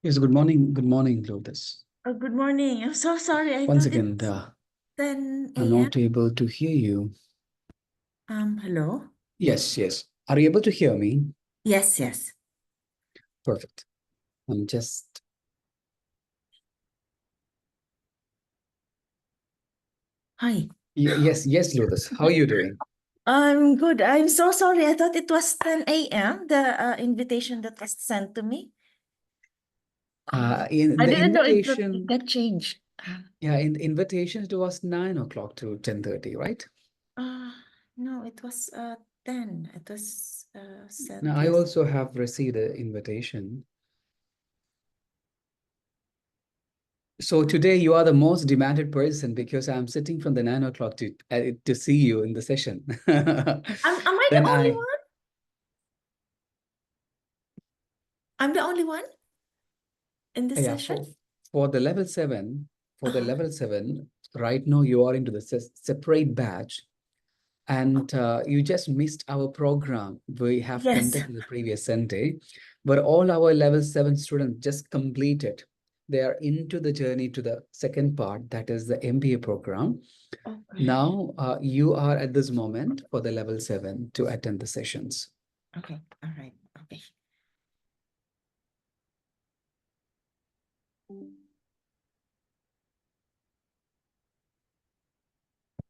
Yes, good morning. Good morning, Lotus. Good morning. I'm so sorry. I Once thought again, it's 10 I'm a.m. not able to hear you. Hello? Yes, yes. Are you able to hear me? Yes, yes. Perfect. I'm just... Hi. Yes, yes, Lotus. How are you doing? I'm good. I'm so sorry. I thought it was 10 a.m., the invitation that was sent to me. In I the didn't know it invitation, got changed. yeah, in the invitation, it was 9 o'clock to 10:30, right? Uh, no, it was 10. It was sent Now, I yes. also have received an invitation. So today you are the most demanded person because I'm sitting from the 9 o'clock to see you in the session. Am I the Then only one? I'm the only one in this yeah, session? for the level 7, Uh-huh. right now you are into the separate batch, and you just missed our program we have Yes. conducted the previous Sunday, where all our level 7 students just completed. They are into the journey to the second part, that is the MBA program. Okay. Now you are at this moment for the level 7 to attend the sessions. Okay. All right. Okay.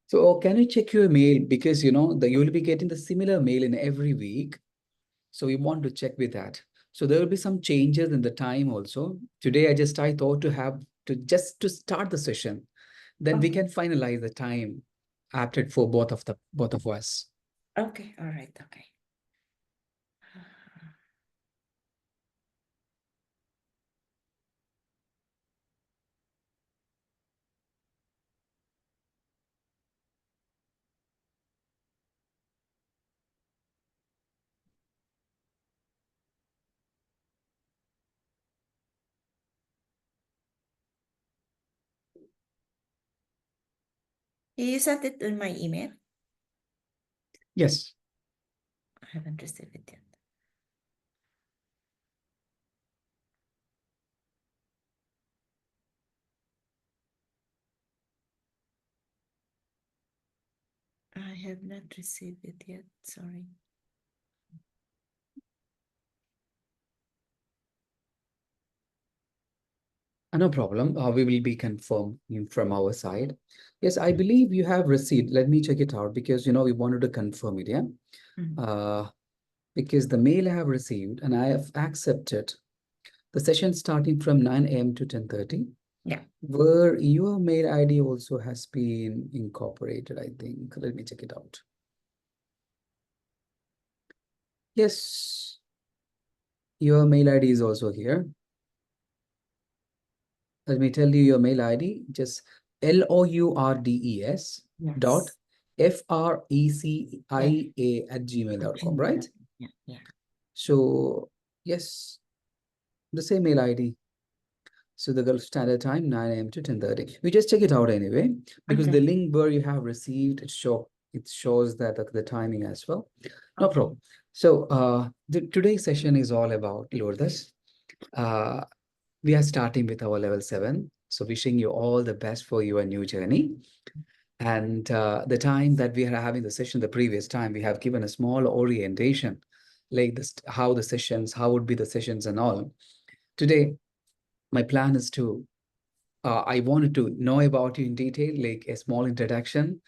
So can you check your mail, because you know that you will be getting the similar mail in every week. So we want to check with that. So there will be some changes in the time also. Today, I thought to have to just to start the session. Then we Okay. can finalize the time after for both of us. Okay. All right. Okay. You sent it in my email? Yes. I haven't received it yet. I have not received it yet. Sorry. No problem. We will be confirming from our side. Yes, I believe you have received. Let me check it out, because you know we wanted to confirm it. Yeah. Mm. Because the mail I have received and I have accepted the session starting from 9 a.m. to 10:30. Yeah. Where your mail ID also has been incorporated, I think. Let me check it out. Yes, your mail ID is also here. Let me tell you your mail ID, just LOURDES dot Yes. FRECIA@gmail.com, right? Yeah. Yeah. So, yes, the same mail ID. So the Gulf Standard Time, 9 a.m. to 10:30. We just check it out anyway, because Okay. the link where you have received, it shows that the timing as well. No Okay. problem. So today's session is all about Lourdes. Uh, we are starting with our level 7. So wishing you all the best for your new journey. And the time that we are having the session, the previous time, we have given a small orientation, like this, how would be the sessions and all. Today, my plan is to I wanted to know about you in detail, like a small introduction.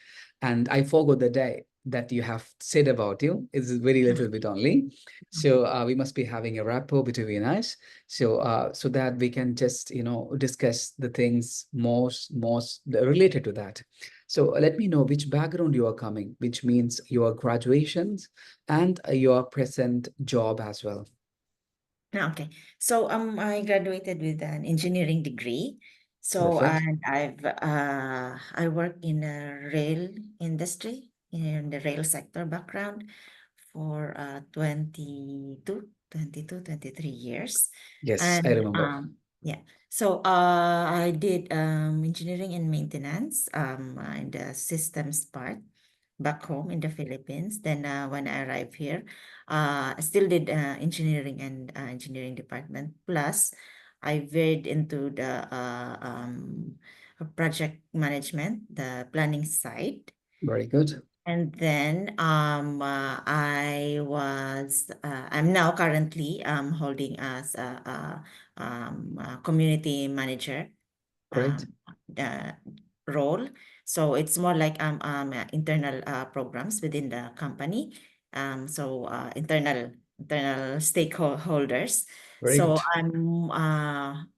And I forgot the day. that you have said about you is very little bit only. So we must be having a rapport between us. So so that we can just, discuss the things most related to that. So let me know which background you are coming, which means your graduations and your present job as well. Okay. So I graduated with an engineering degree. So Perfect. and I work in a rail industry in the rail sector background for 23 years. Yes, I And remember. yeah. So I did engineering and maintenance in the systems part back home in the Philippines. Then when I arrived here, I still did engineering and engineering department. Plus, I veered into the project management, the planning side. Very good. And then I'm now currently holding as a community manager Great. the role. So it's more like internal programs within the company. Internal stakeholders. Very So good.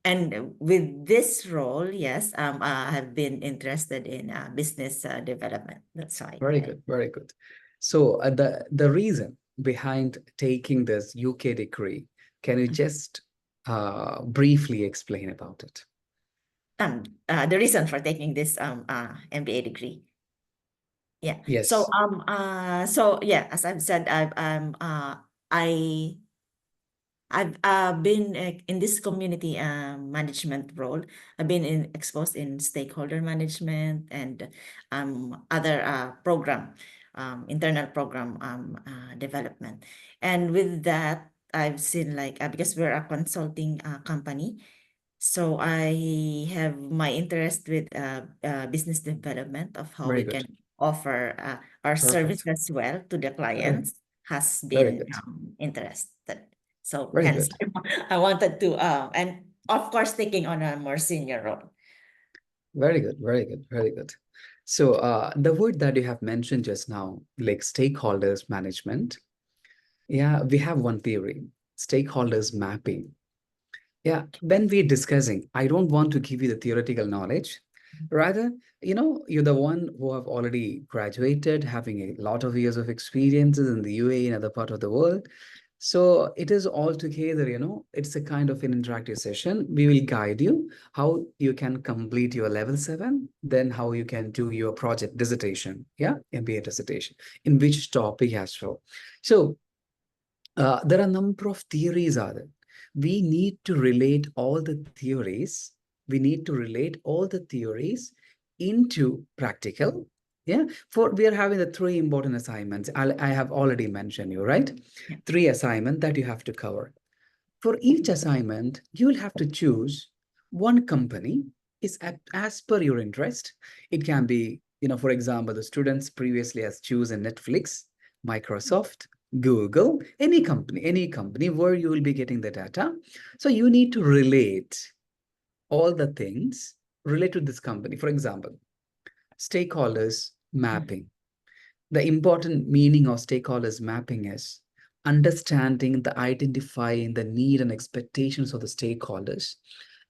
and with this role, yes, I have been interested in business development. That's why. Very good. Very good. So the reason behind taking this UK degree, can you just briefly explain about it? The reason for taking this MBA degree. Yeah. So Yes. so yeah, as I've said, I I've been in this community management role. I've been exposed in stakeholder management and other internal program development. And with that, I've seen like because we're a consulting company, so I have my interest with business development of how Very we good. can offer our service Perfect. as well to the Very, clients has very been good. interested. So Very hence good. I wanted to and of course taking on a more senior role. Very good. Very good. Very good. So the word that you have mentioned just now, like stakeholders management, yeah, we have one theory, stakeholders mapping. Yeah, when we're discussing, I don't want to give you the theoretical knowledge. Rather, you're the one who have already graduated, having a lot of years of experiences in the UAE and other part of the world. So it is all together, it's a kind of an interactive session. We will guide you how you can complete your level 7, then how you can do your project dissertation, yeah, MBA dissertation, in which topic as well. So there are a number of theories are there. We need to relate all the theories. We need to relate all the theories into practical. Yeah. For we are having the 3 important assignments. I have already mentioned you, right? Yeah. 3 assignment that you have to cover. For each assignment, you will have to choose one company is as per your interest. It can be, for example, the students previously has chosen Netflix, Microsoft, Google, any company where you will be getting the data. So you need to relate all the things related to this company. For example, stakeholders mapping. The important meaning of stakeholders mapping is understanding the identifying the need and expectations of the stakeholders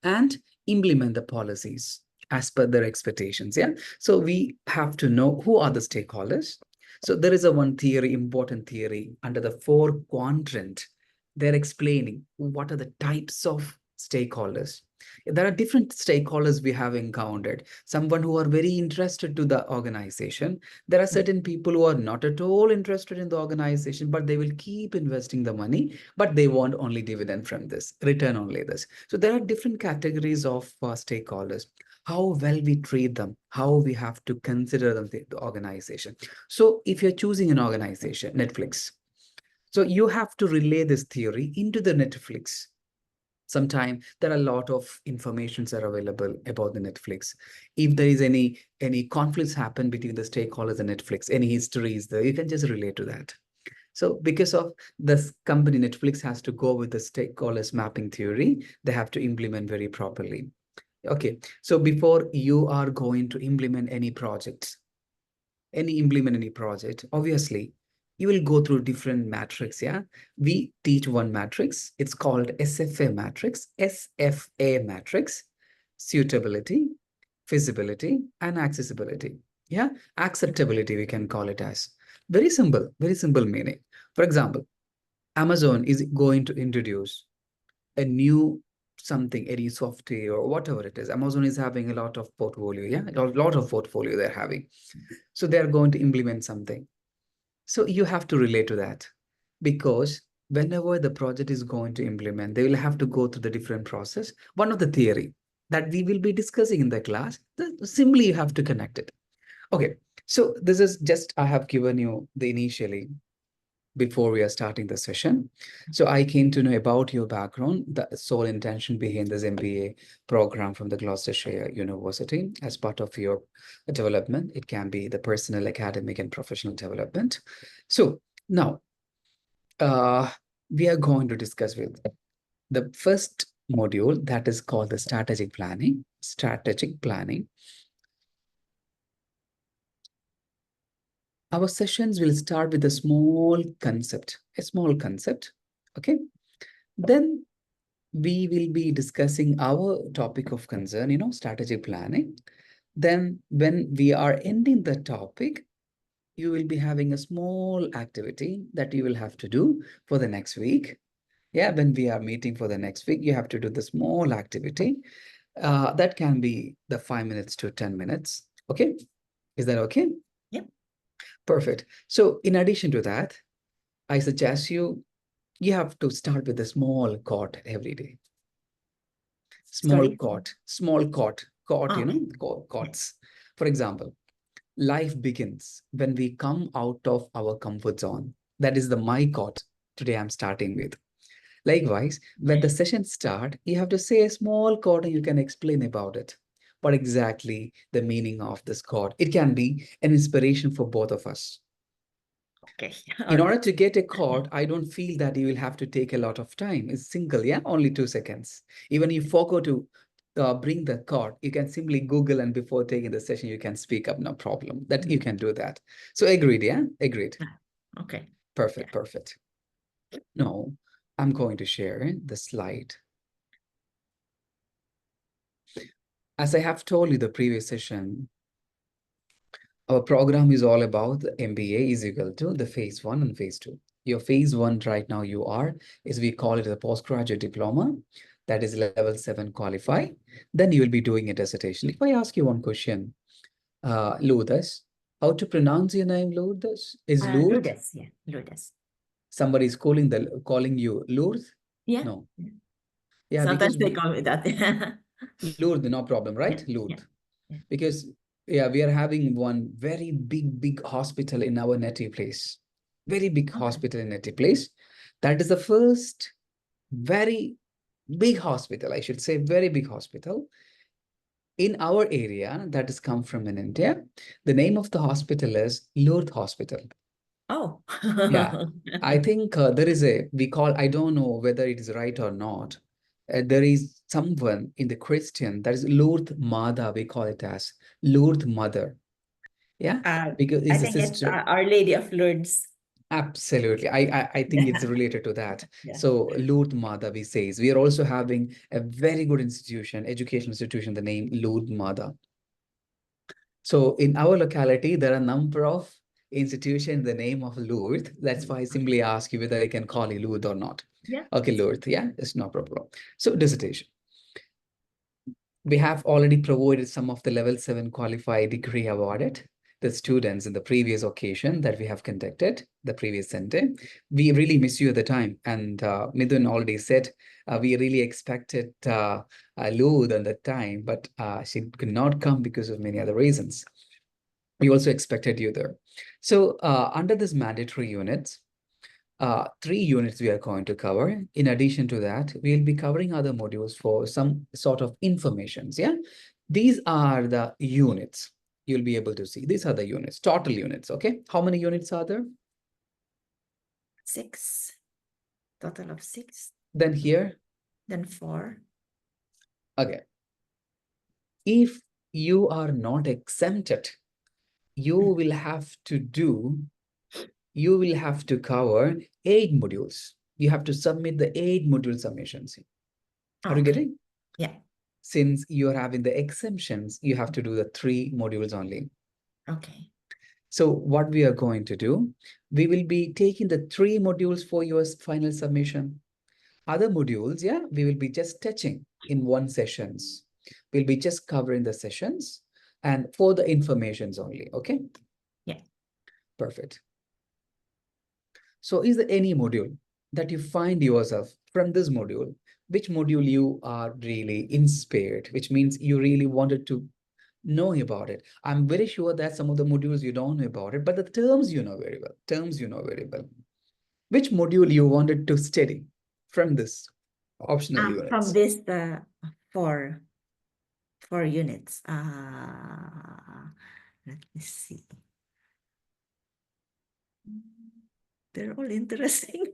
and implement the policies as per their expectations. Yeah. So we have to know who are the stakeholders. So there is a one theory, important theory under the 4 quadrant. They're explaining what are the types of stakeholders. There are different stakeholders we have encountered. Someone who are very interested to the organization. There are certain people who are not at all interested in the organization, but they will keep investing the money, but they want only dividend from this, return only this. So there are different categories of stakeholders. How well we treat them, how we have to consider them, the organization. So if you're choosing an organization, Netflix, so you have to relay this theory into the Netflix. Sometimes there are a lot of informations are available about the Netflix. If there is any conflicts happen between the stakeholders and Netflix, any histories there, you can just relate to that. So because of this company, Netflix has to go with the stakeholders mapping theory. They have to implement very properly. Okay, so before you are going to implement any projects, implement any project, obviously, you will go through different matrix. Yeah, we teach one matrix. It's called SFA matrix. SFA matrix: suitability, feasibility, and accessibility. Yeah, acceptability, we can call it as. Very simple meaning. For example, Amazon is going to introduce a new something, any software or whatever it is. Amazon is having a lot of portfolio. Yeah, a lot of portfolio they're having. So they're going to implement something. So you have to relate to that, because whenever the project is going to implement, they will have to go through the different process. One of the theory that we will be discussing in the class, simply you have to connect it. Okay, so this is just, I have given you the initially before we are starting the session. So I came to know about your background, the sole intention behind this MBA program from the Gloucestershire University as part of your development. It can be the personal, academic, and professional development. So now we are going to discuss with the first module, that is called the strategic planning. Strategic planning. Our sessions will start with a small concept, okay? Then we will be discussing our topic of concern, strategic planning. Then when we are ending the topic, you will be having a small activity that you will have to do for the next week. Yeah, when we are meeting for the next week, you have to do the small activity. That can be the 5 minutes to 10 minutes. Okay, is that okay? Yep. Perfect. So in addition to that, I suggest you have to start with a small quote every day. Small Sorry. quote, Oh, okay. Yeah. quotes. For example, life begins when we come out of our comfort zone. That is the my quote today I'm starting with. Likewise, when the session start, you have to say a small quote and you can explain about it. What exactly the meaning of this quote? It can be an inspiration for both of us. Okay. In All order right. to get a chord, I don't feel that you will have to take a lot of time. It's single, yeah, only 2 seconds. Even if you forgot to bring the chord, you can simply Google, and before taking the session, you can speak up, no problem. That you can do that. So agreed, yeah? Agreed. Yeah. Okay. Perfect, Yeah. perfect. Now, I'm going to share the slide. As I have told you the previous session, our program is all about the MBA is equal to the phase 1 and phase 2. Your phase 1 right now is we call it a postgraduate diploma. That is level 7 qualify. Then you will be doing a dissertation. If I ask you one question, Lourdes, how to pronounce your name, Lourdes? Is Lourdes? Lourdes. Yeah. Lourdes. Somebody is calling you Lourdes? Yeah. No. Yeah. Yeah, because Sometimes they call me that. Lourdes, no problem, Yeah. right? Yeah. Lourdes. Yeah. Because yeah, we are having one very big hospital in our native place. Very big Okay. hospital in native place. That is the first very big hospital, I should say, very big hospital in our area that has come from in India. The name of the hospital is Lourdes Hospital. Oh. Yeah, I think I don't know whether it is right or not. There is someone in the Christian, that is Lourdes Mother, we call it as Lourdes Mother. Yeah, because I it's a think it's sister. Our Lady of Lourdes. Absolutely. I think it's Yeah. related to that. Yeah. So Lourdes Mother, we says. We are also having a very good institution, education institution, the name Lourdes Mother. So in our locality, there are a number of institutions in the name of Lourdes. That's why I simply ask you whether I can call you Lourdes or not. Yeah. Okay, Lourdes, yeah, it's no problem. So dissertation. We have already provided some of the level 7 qualified degree awarded the students in the previous occasion that we have conducted the previous Sunday. We really miss you at the time. And Midun already said we really expected Lud at the time, but she could not come because of many other reasons. We also expected you there. So under this mandatory units, 3 units we are going to cover. In addition to that, we'll be covering other modules for some sort of informations. Yeah, these are the units you'll be able to see. These are the units, total units. Okay, how many units are there? 6. Total of 6. Then here, Then 4. okay. If you are not exempted you will have to cover 8 modules. You have to submit the 8 module submissions. Are you Okay. getting? Yeah. Since you're having the exemptions, you have to do the 3 modules only. Okay. So what we are going to do, we will be taking the 3 modules for your final submission. Other modules, yeah, we will be just touching in one sessions. We'll be just covering the sessions and for the informations only. Okay, Yeah. perfect. So is there any module that you find yourself from this module, which module you are really inspired, which means you really wanted to know about it? I'm very sure that some of the modules you don't know about it, but the terms you know very well. Terms you know very well. Which module you wanted to study from this optional From units? this four units. Let me see. They're all interesting.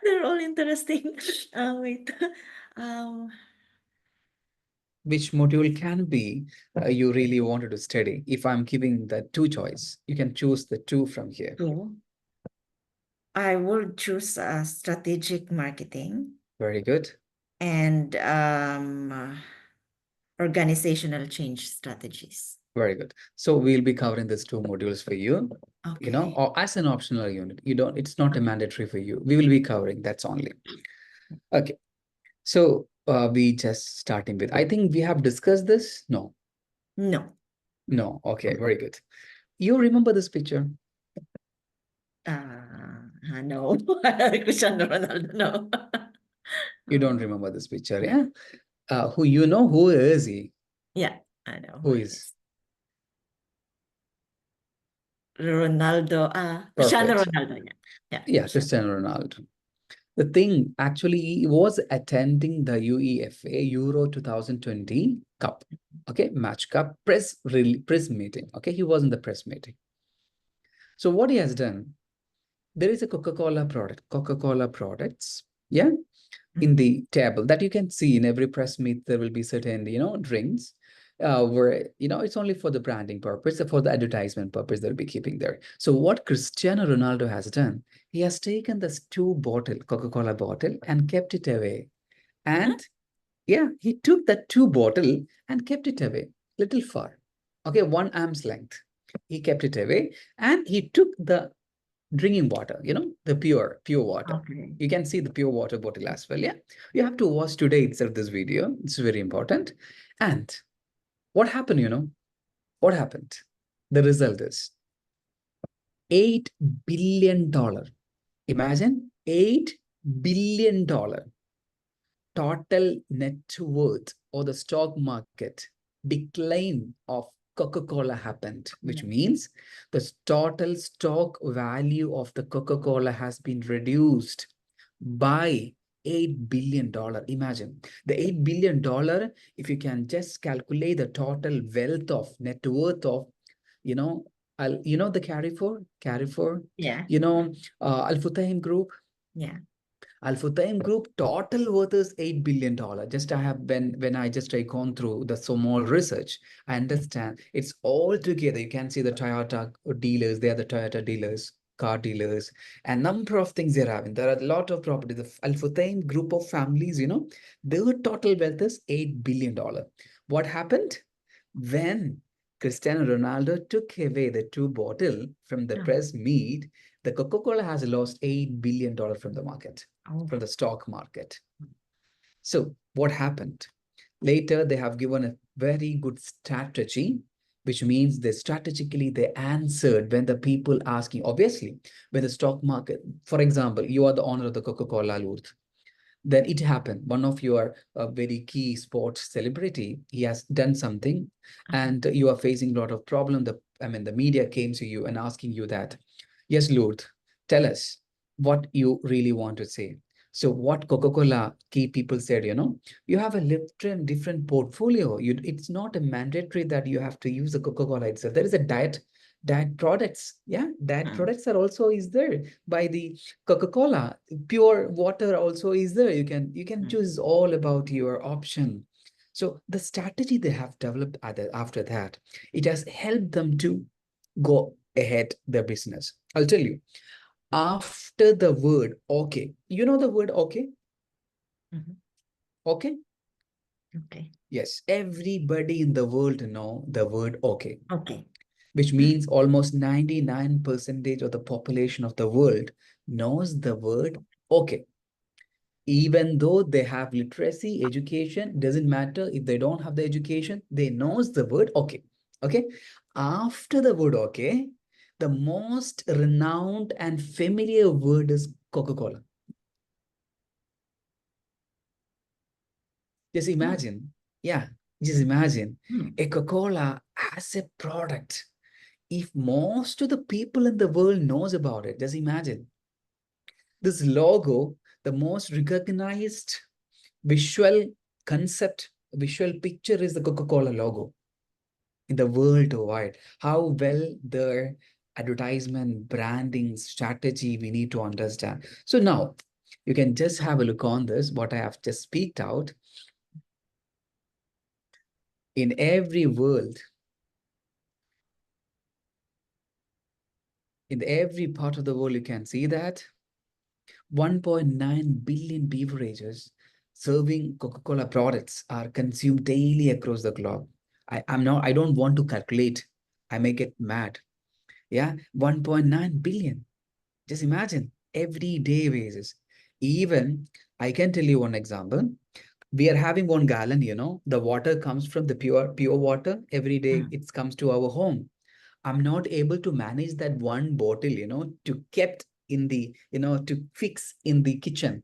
They're all interesting. Wait. Um, Which module can be you really wanted to study? If I'm giving the 2 choice, you can choose the 2 from here. so I will choose strategic marketing Very good. and organizational change strategies. Very good. So we'll be covering these 2 modules for you, Okay. or as an optional unit. It's not a mandatory for you. We will be covering that's only. Okay. So we just starting with, I think we have discussed this. No, No. no. Okay, very good. You remember this picture? No. Cristiano Ronaldo, no. You don't remember this picture, yeah? Who is he? Yeah, I know who Who it is? is. Ronaldo, Cristiano Perfect. Ronaldo, yeah. Yeah, Yeah, Cristiano. Cristiano Ronaldo. The thing, actually, he was attending the UEFA Euro 2020 Cup, okay, match cup press meeting. Okay, he was in the press meeting. So what he has done, there is a Coca-Cola products, yeah, in Mhm. the table that you can see in every press meet. There will be certain, drinks where, it's only for the branding purpose, for the advertisement purpose, they'll be keeping there. So what Cristiano Ronaldo has done, he has taken this 2 bottle, Coca-Cola bottle, and kept it away. Huh? And yeah, he took that 2 bottle and kept it away, little far. Okay, 1 arm's length. He kept it away and he took the drinking water, the pure water. Okay. You can see the pure water bottle as well. Yeah, you have to watch today itself this video. It's very important. And what happened, what happened? The result is $8 billion. Imagine $8 billion total net worth or the stock market decline of Coca-Cola happened, which Yeah. means the total stock value of the Coca-Cola has been reduced by $8 billion. Imagine the $8 billion, if you can just calculate the total wealth of net worth of, you know, the Carrefour, Yeah. Al Futtaim Group, Yeah. Al-Futtaim Group total worth is $8 billion. Just I have when I just I gone through the small research, I understand it's all together. You can see the Toyota dealers, they are the Toyota dealers, car dealers, and number of things they're having. There are a lot of property. The Al-Futtaim group of families, their total wealth is $8 billion. What happened? When Cristiano Ronaldo took away the 2 bottle from the Oh. press meet, the Coca-Cola has lost $8 billion from the market, Oh. from the stock market. So what happened? Later, they have given a very good strategy, which means they strategically they answered when the people asking, obviously, when the stock market, for example, you are the owner of the Coca-Cola, Lourdes, then it happened. One of your very key sports celebrity, he has done something, and you are facing a lot of problem. The media came to you and asking you that, yes, Lourdes, tell us what you really want to say. So what Coca-Cola key people said, you have a different portfolio. It's not a mandatory that you have to use the Coca-Cola itself. There is a diet products. Yeah, diet products are also is there by the Coca-Cola. Pure water also is there. You can choose all about your option. So the strategy they have developed after that, it has helped them to go ahead their business. I'll tell you, after the word okay, you know the word okay? Mhm. Okay? Okay. Yes, everybody in the world know the word okay, Okay. which means almost 99% of the population of the world knows the word okay. Even though they have literacy, education, doesn't matter if they don't have the education, they knows the word okay. Okay. After the word okay, the most renowned and familiar word is Coca-Cola. Just Hmm. imagine, yeah, just imagine Hmm. a Coca-Cola as a product. If most of the people in the world knows about it, just imagine this logo, the most recognized visual concept, visual picture is the Coca-Cola logo in the world wide. How well their advertisement, branding, strategy we need to understand. So now you can just have a look on this, what I have just speaked out. In every world, in every part of the world, you can see that 1.9 billion beverages serving Coca-Cola products are consumed daily across the globe. I don't want to calculate. I may get mad. Yeah, 1.9 billion. Just imagine every day basis. Even I can tell you one example. We are having 1 gallon, the water comes from the pure water. Every day Hmm. it comes to our home. I'm not able to manage that one bottle, to kept in the, to fix in the kitchen.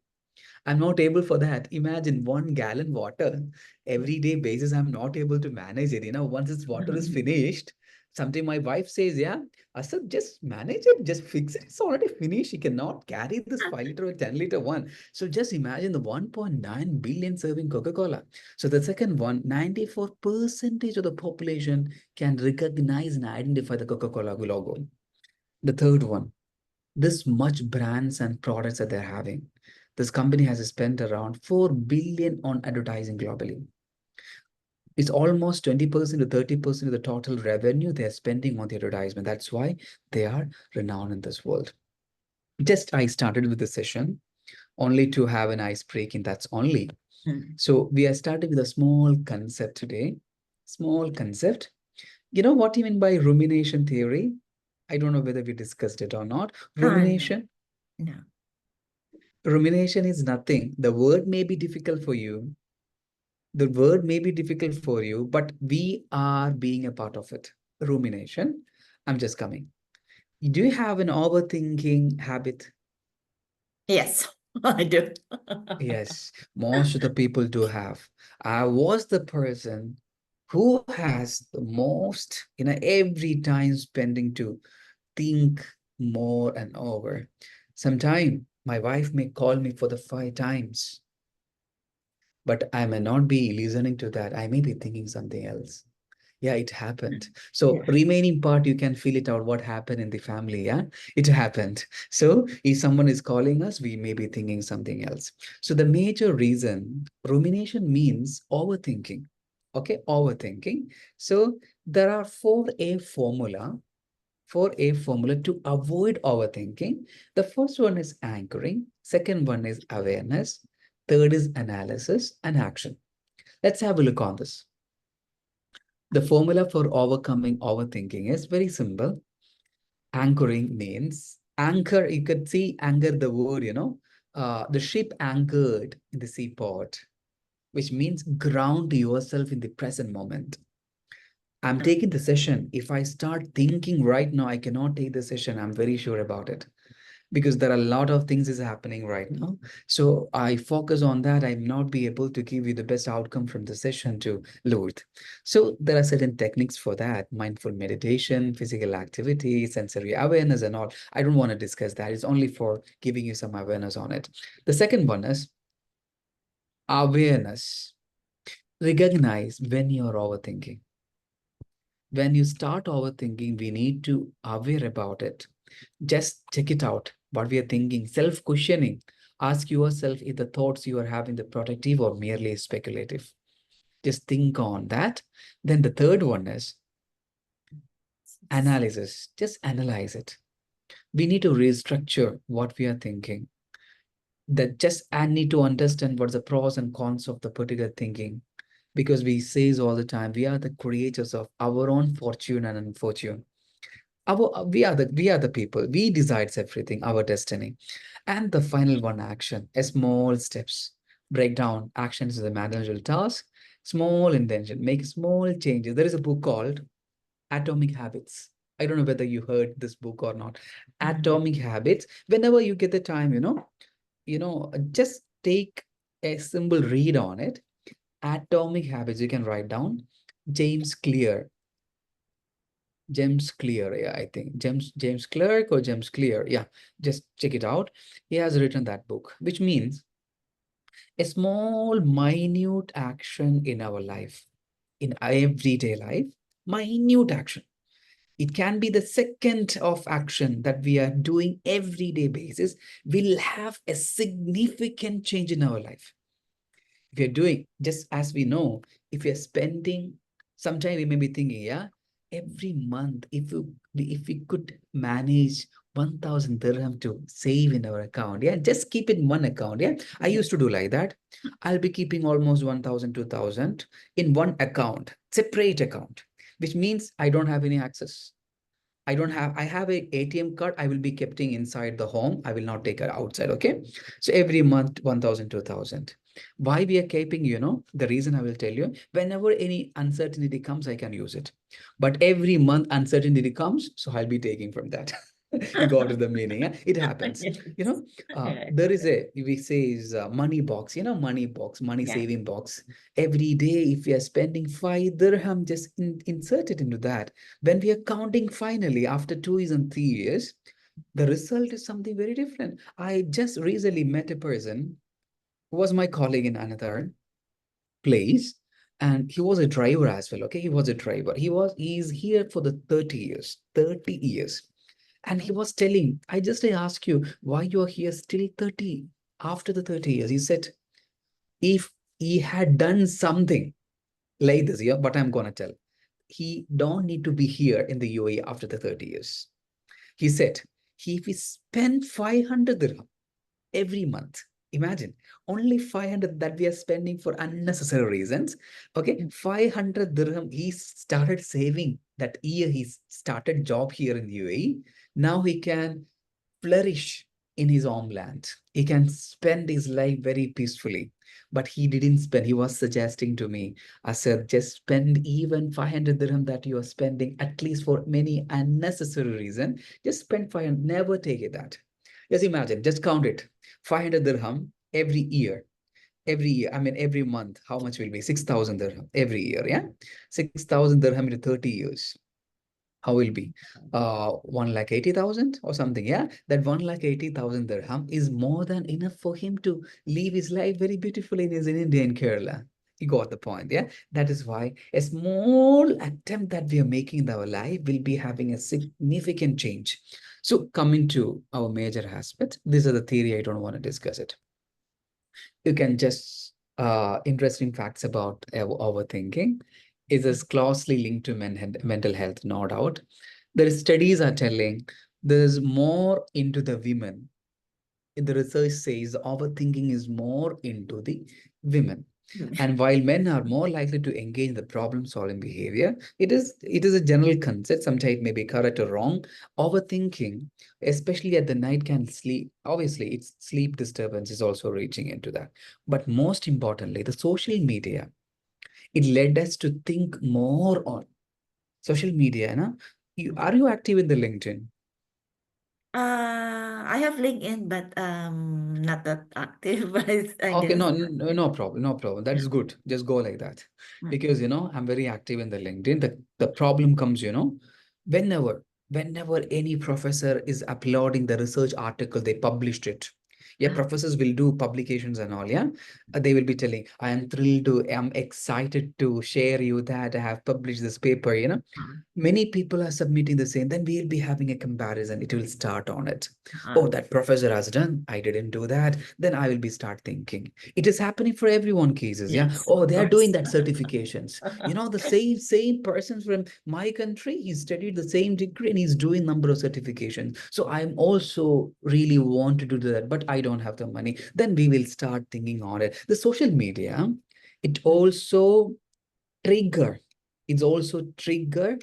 I'm not able for that. Imagine 1 gallon water every day basis. I'm not able to manage it. Once this water is finished, something my wife says, yeah, I said, just manage it, just fix it. It's already finished. You cannot carry this 5 liter or 10 liter one. So just imagine the 1.9 billion serving Coca-Cola. So the second one, 94% of the population can recognize and identify the Coca-Cola logo. The third one, this much brands and products that they're having. This company has spent around 4 billion on advertising globally. It's almost 20% to 30% of the total revenue they're spending on the advertisement. That's why they are renowned in this world. Just I started with the session only to have an ice breaking. That's only. Hmm. So we are starting with a small concept today. Small concept. You know what you mean by rumination theory? I don't know whether we discussed it or not. No, Rumination. no. Rumination is nothing. The word may be difficult for you. The word may be difficult for you, but we are being a part of it. Rumination. I'm just coming. Do you have an overthinking habit? Yes, I do. Yes, most of the people do have. I was the person who has the most, every time spending to think more and over. Sometime my wife may call me for the 5 times. But I may not be listening to that. I may be thinking something else. Yeah, it happened. So Yeah. remaining part, you can feel it out what happened in the family. Yeah, it happened. So if someone is calling us, we may be thinking something else. So the major reason rumination means overthinking. Okay, overthinking. So there are 4A formula to avoid overthinking. The first one is anchoring. Second one is awareness. Third is analysis and action. Let's have a look on this. The formula for overcoming overthinking is very simple. Anchoring means anchor, you could see anchor the word, the ship anchored in the seaport, which means ground yourself in the present moment. I'm taking the session. If I start thinking right now, I cannot take the session. I'm very sure about it because there are a lot of things is happening right now. So I focus on that. I may not be able to give you the best outcome from the session to Lourdes. So there are certain techniques for that: mindful meditation, physical activity, sensory awareness, and all. I don't want to discuss that. It's only for giving you some awareness on it. The second one is awareness. Recognize when you're overthinking. When you start overthinking, we need to aware about it. Just check it out, what we are thinking, self-questioning. Ask yourself if the thoughts you are having the productive or merely speculative. Just think on that. Then the third one is analysis. Just analyze it. We need to restructure what we are thinking. That just I need to understand what's the pros and cons of the particular thinking. Because we says all the time, we are the creators of our own fortune and unfortune. We are the people. We decides everything, our destiny. And the final one, action, a small steps. Break down actions is a manageable task. Small intention, make small changes. There is a book called Atomic Habits. I don't know whether you heard this book or not. Atomic Habits. Whenever you get the time, just take a simple read on it. Atomic Habits, you can write down. James Clear. James Clear, yeah, I think James Clerk or James Clear. Yeah, just check it out. He has written that book, which means a small, minute action in our life, in everyday life, minute action. It can be the second of action that we are doing everyday basis will have a significant change in our life. If you're doing, just as we know, if you're spending, sometime we may be thinking, yeah, every month, if we could manage 1,000 dirham to save in our account, yeah, just keep it in one account. Yeah, I used to do like that. I'll be keeping almost 1,000, 2,000 in one account, separate account, which means I don't have any access. I have a ATM card. I will be keeping inside the home. I will not take it outside. Okay. So every month, 1,000, 2,000. Why we are keeping, the reason I will tell you, whenever any uncertainty comes, I can use it. But every month uncertainty comes, so I'll be taking from that. You got the meaning. Yeah? It happens. Yes. There is we say is a money box, money box, money Yeah. saving box. Every day, if you are spending 5 dirham, just insert it into that. When we are counting finally after 2 years and 3 years, the result is something very different. I just recently met a person who was my colleague in another place, and he was a driver as well. Okay, he was a driver. He's here for the 30 years, 30 years. And he was telling, I asked you why you are here still 30 after the 30 years. He said, if he had done something like this, yeah, but I'm gonna tell, he don't need to be here in the UAE after the 30 years. He said, if we spend 500 dirham every month, imagine only 500 that we are spending for unnecessary reasons. Okay, 500 dirham he started saving that year he started job here in the UAE. Now he can flourish in his homeland. He can spend his life very peacefully. But he didn't spend. He was suggesting to me, I said, just spend even 500 dirham that you are spending, at least for many unnecessary reason. Just spend 500, never take it that. Just imagine, just count it. 500 dirham every year. Every year, I mean, every month, how much will be? 6,000 dirham every year, yeah? 6,000 dirham into 30 years. How will be 1,80,000 or something, yeah, that 1,80,000 dirham is more than enough for him to live his life very beautifully in India, in Kerala. You got the point, yeah. That is why a small attempt that we are making in our life will be having a significant change. So coming to our major aspect, these are the theory. I don't want to discuss it. You can just interesting facts about overthinking is as closely linked to mental health, no doubt. There is studies are telling there's more into the women. The research says overthinking is more into the women. And while men are more likely to engage in the problem-solving behavior, it is a general concept. Sometimes it may be correct or wrong. Overthinking, especially at the night, can sleep. Obviously, it's sleep disturbance is also reaching into that. But most importantly, the social media, it led us to think more on social media. Na? Are you active in the LinkedIn? I have LinkedIn, but not that active, I Okay, guess. no problem, no problem. That is good. Just go like that. Mm. Because, I'm very active in the LinkedIn. The problem comes, whenever any professor is uploading the research article, they published it. Yeah, professors will do publications and all. Yeah, they will be telling, I am thrilled to, I'm excited to share you that I have published this paper. Many people are submitting the same, then we'll be having a comparison. It will start on it. Oh, that professor has done, I didn't do that. Then I will be start thinking. It is happening for everyone cases. Yeah. Yes, Oh, of they are doing course. that certifications. The same person from my country, he studied the same degree and he's doing number of certifications. So I'm also really want to do that, but I don't have the money. Then we will start thinking on it. The social media, it also trigger, it's also trigger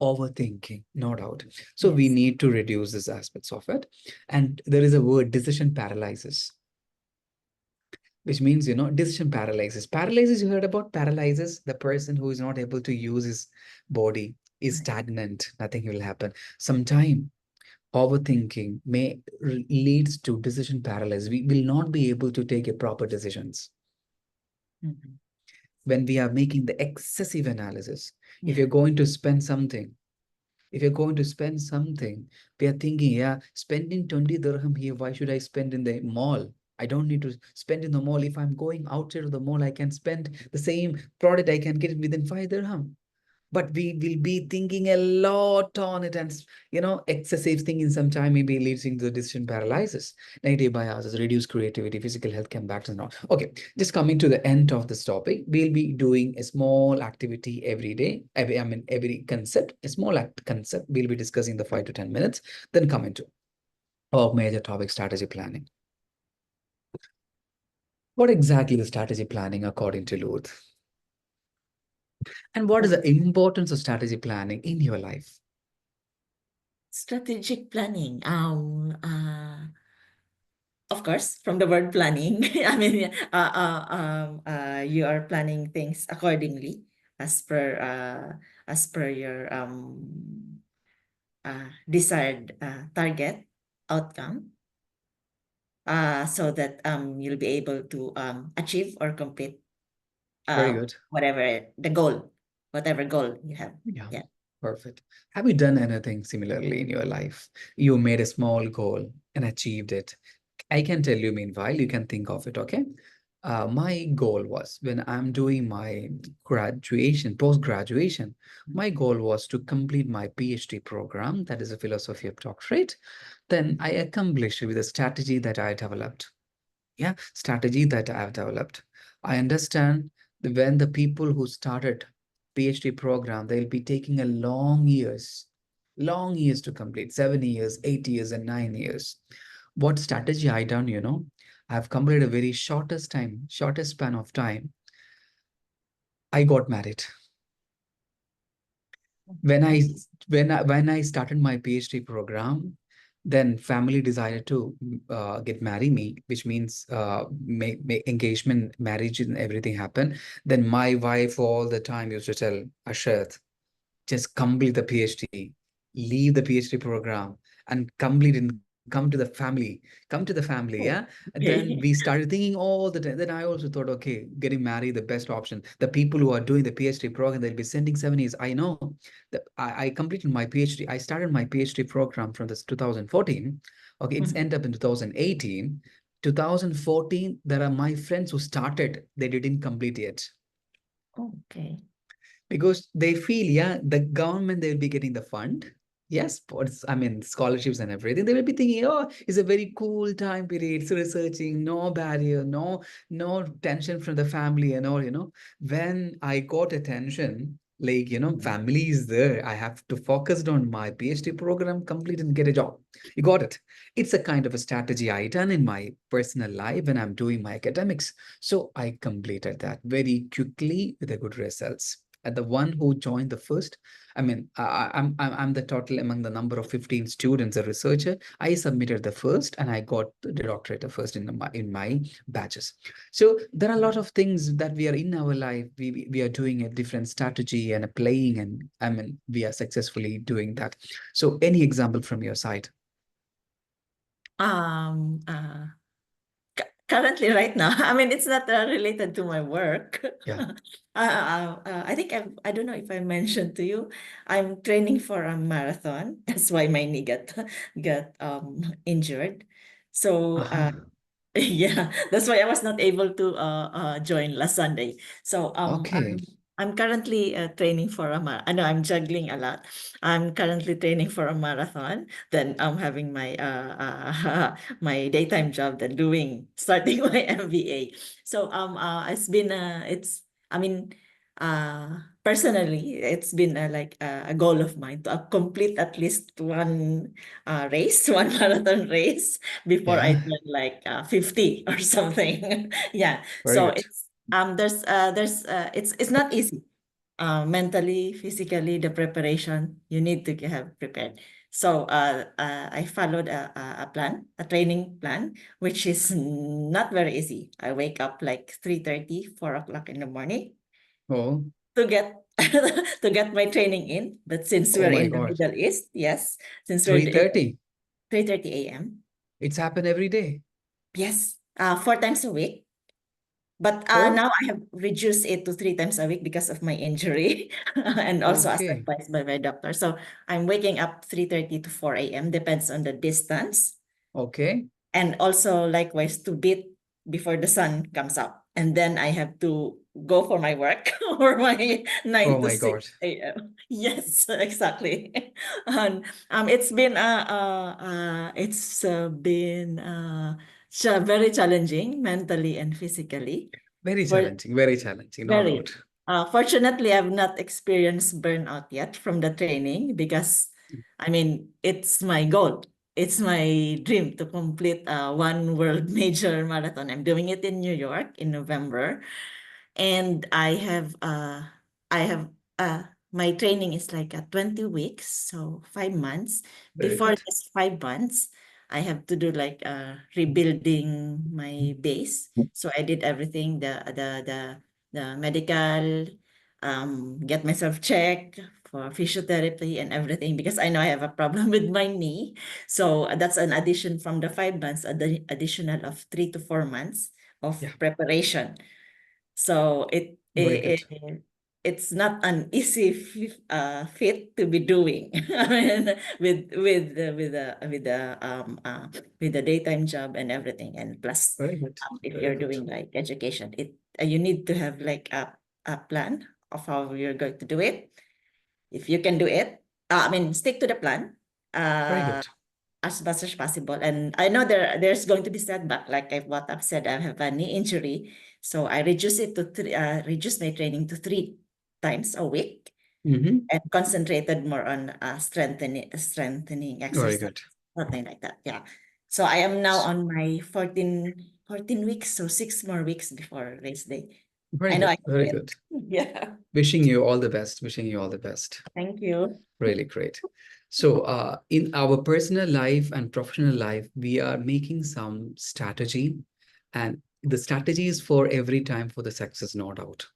overthinking, no doubt. So we Yes. need to reduce these aspects of it. And there is a word, decision paralysis, which means, decision paralysis. Paralysis, you heard about paralysis, the person who is not able to use his body is Right. stagnant, nothing will happen. Sometime overthinking may leads to decision paralysis. We will not be able to take a proper decisions Mhm. when we are making the excessive analysis. If Yeah. you're going to spend something, if you're going to spend something, we are thinking, yeah, spending 20 dirham here, why should I spend in the mall? I don't need to spend in the mall. If I'm going outside of the mall, I can spend the same product, I can get it within 5 dirham. But we will be thinking a lot on it, and excessive thinking sometime maybe leads into the decision paralysis. Negative biases, reduce creativity, physical health can back and all. Okay, just coming to the end of this topic, we'll be doing a small activity every day. Every concept, a small concept, we'll be discussing the 5 to 10 minutes, then come into our major topic, strategy planning. What exactly is strategy planning according to Luth? And what is the importance of strategy planning in your life? Strategic planning. Of course, from the word planning, I mean, you are planning things accordingly as per your desired target outcome, so that you'll be able to achieve or complete Very good. whatever goal you have. Yeah, Yeah. perfect. Have you done anything similarly in your life? You made a small goal and achieved it. I can tell you, meanwhile, you can think of it, okay? My goal was when I'm doing my graduation, post-graduation, my goal was to complete my PhD program, that is a philosophy of doctorate. Then I accomplished it with a strategy that I developed. Yeah, strategy that I have developed. I understand that when the people who started PhD program, they'll be taking a long years to complete, 7 years, 8 years, and 9 years. What strategy I done, I've completed a very shortest span of time. I got married. When I Nice. when I started my PhD program, then family decided to get marry me, which means engagement, marriage, and everything happened. Then my wife all the time used to tell Ashraf, just complete the PhD, leave the PhD program, and complete and come to the family. Yeah. Oh, And then we okay. started thinking all the time. Then I also thought, okay, getting married, the best option. The people who are doing the PhD program, they'll be sending 7 years. I know that I completed my PhD. I started my PhD program from this 2014. Okay, it's Mhm. end up in 2018. 2014, there are my friends who started, they didn't complete yet Okay. because they feel, yeah, the government, they will be getting the fund. Yes, scholarships and everything. They will be thinking, oh, it's a very cool time period. So researching, no barrier, no tension from the family and all, When I got attention, like, family is there. I have to focus on my PhD program, complete and get a job. You got it. It's a kind of a strategy I done in my personal life when I'm doing my academics. So I completed that very quickly with a good results. And the one who joined the first, I'm the total among the number of 15 students, a researcher. I submitted the first, and I got the doctorate first in my batches. So there are a lot of things that we are in our life. We are doing a different strategy and applying, and we are successfully doing that. So any example from your side? Um, uh, Currently, right now, I mean, it's not related to my work. Yeah. I think I don't know if I mentioned to you, I'm training for a marathon. That's why my knee got injured. So Uh-huh. Yeah, that's why I was not able to join last Sunday. So Okay. I'm currently training for a I know I'm juggling a lot. I'm currently training for a marathon. Then I'm having my my daytime job. Then starting my MBA. So it's been it's I mean personally it's been like a goal of mine to complete at least one race, one marathon race before I Yeah. turn like 50 or something. Yeah. Very So good. there's it's not easy. Mentally, physically, the preparation you need to have prepared. So I followed a plan, a training plan, which is not very easy. I wake up like 3:30, 4 o'clock in the morning Oh, to get to get my training in. But since oh we're my in the God. Middle East, yes, since we're in 3:30. 3:30 a.m. It's happened every day. Yes, 4 times a week. But Four? now I have reduced it to 3 times a week because of my injury and also as Okay. advised by my doctor. So I'm waking up 3:30 to 4 a.m. depends on the distance. Okay. And also likewise to beat before the sun comes up. And then I have to go for my work or my Oh 9 to my 6 God. a.m. Yes, exactly. And it's been very challenging mentally and physically. For Very challenging, no very. doubt. Fortunately, I've not experienced burnout yet from the training because, I mean, it's my goal. It's my dream to complete one world major marathon. I'm doing it in New York in November, and I have uh my training is like 20 weeks, so 5 months. Very Before good. this 5 months, I have to do like rebuilding my base. So I did everything, the medical, get myself checked for physiotherapy and everything because I know I have a problem with my knee. So that's an addition from the 5 months, additional of 3 to 4 months of Yeah, preparation. So very good. it's not an easy fit to be doing. I mean, with the daytime job and everything, and plus, Very good. if Very you're good. doing like education, you need to have like a plan of how you're going to do it. If you can do it, I mean, stick to the plan. Very Uh, good. as much as possible. And I know there's going to be setback, like what I've said, I have a knee injury. So I reduce my training to 3 times a week Hmm. and concentrated more on strengthening Very exercise, good. something like that. Yeah. So I am now on my 14 weeks, so 6 more weeks before race day. Very I know good. I can do Very it. good. Yeah. Wishing you all the best. Wishing you all the best. Thank you. Really great. So, in our personal life and professional life, we are making some strategy, and the strategy is for every time for the success, no doubt.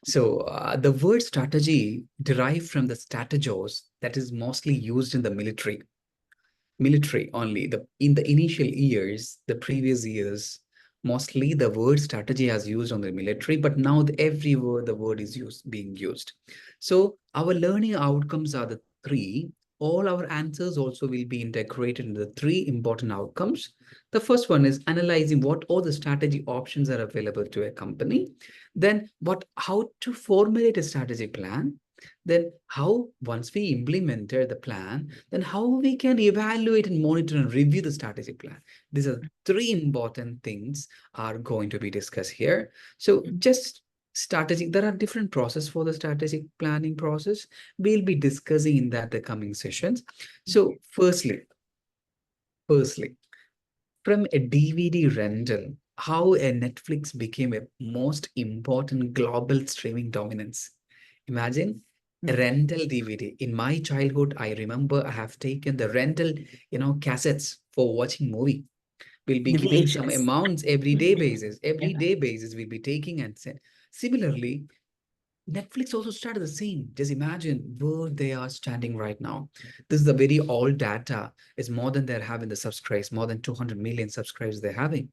So, the word strategy derived from the strategos that is mostly used in the military only. In the initial years, the previous years, mostly the word strategy has used on the military, but now every word the word is being used. So our learning outcomes are the three. All our answers also will be integrated into the three important outcomes. The first one is analyzing what all the strategy options are available to a company. Then how to formulate a strategy plan. Then how, once we implemented the plan, then how we can evaluate and monitor and review the strategic plan. These are three important things are going to be discussed here. So just strategic, there are different process for the strategic planning process. We'll be discussing in that the coming sessions. So firstly, from a DVD rental, how a Netflix became a most important global streaming dominance. Imagine a Mm. rental DVD. In my childhood, I remember I have taken the rental, cassettes for watching movie. We'll be The giving some VHS. amounts every day basis. Yeah. Every day basis, we'll be taking and similarly, Netflix also started the same. Just imagine where they are standing right now. This is the very old data. Is more than they're having the subscribers, more than 200 million subscribers they're having.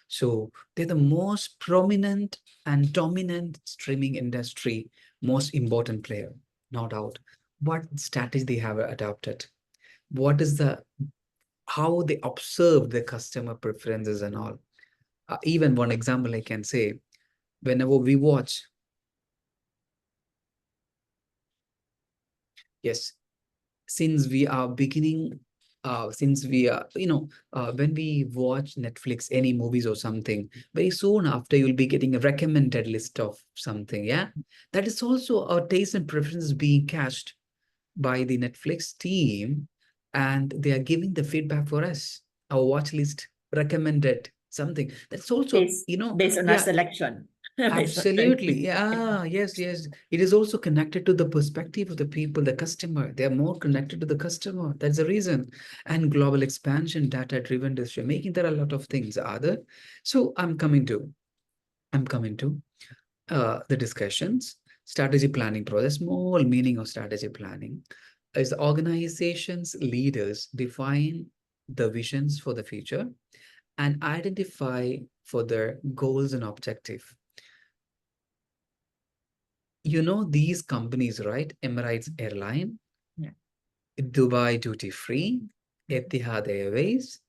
So they're the most prominent and dominant streaming industry, most important player, no doubt. What strategy they have adopted? What is the how they observe the customer preferences and all? Even one example I can say, whenever we watch, yes, since we are beginning, since we are, when we watch Netflix, any movies or something, very soon after you'll be getting a recommended list of something. Yeah, that is also our taste and preferences being cached by the Netflix team, and they are giving the feedback for us. Our watch list recommended something. That's also, Based on our yeah, selection. Based on our absolutely. needs. Yeah, yes, yes. It is also connected to the perspective of the people, the customer. They are more connected to the customer. That's the reason. And global expansion, data-driven decision making. There are a lot of things, other. So I'm coming to the discussions. Strategy planning process. Small meaning of strategy planning is the organization's leaders define the visions for the future and identify for their goals and objective. These companies, right? Emirates Airline, Yeah. Dubai Duty Free, Mhm. Etihad Airways,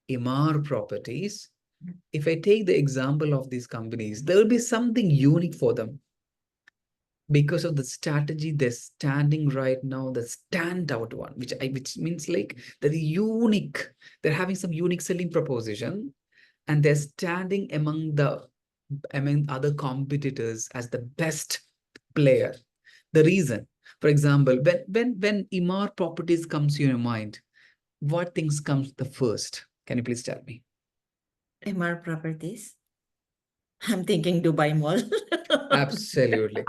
Imar Properties. If I take the example of these companies, there will be something unique for them because of the strategy they're standing right now, the standout one, which means like they're unique. They're having some unique selling proposition, and they're standing among other competitors as the best player. The reason, for example, when Imar Properties comes to your mind, what things comes the first? Can you please tell me? MR Properties. I'm thinking Dubai Mall. Absolutely.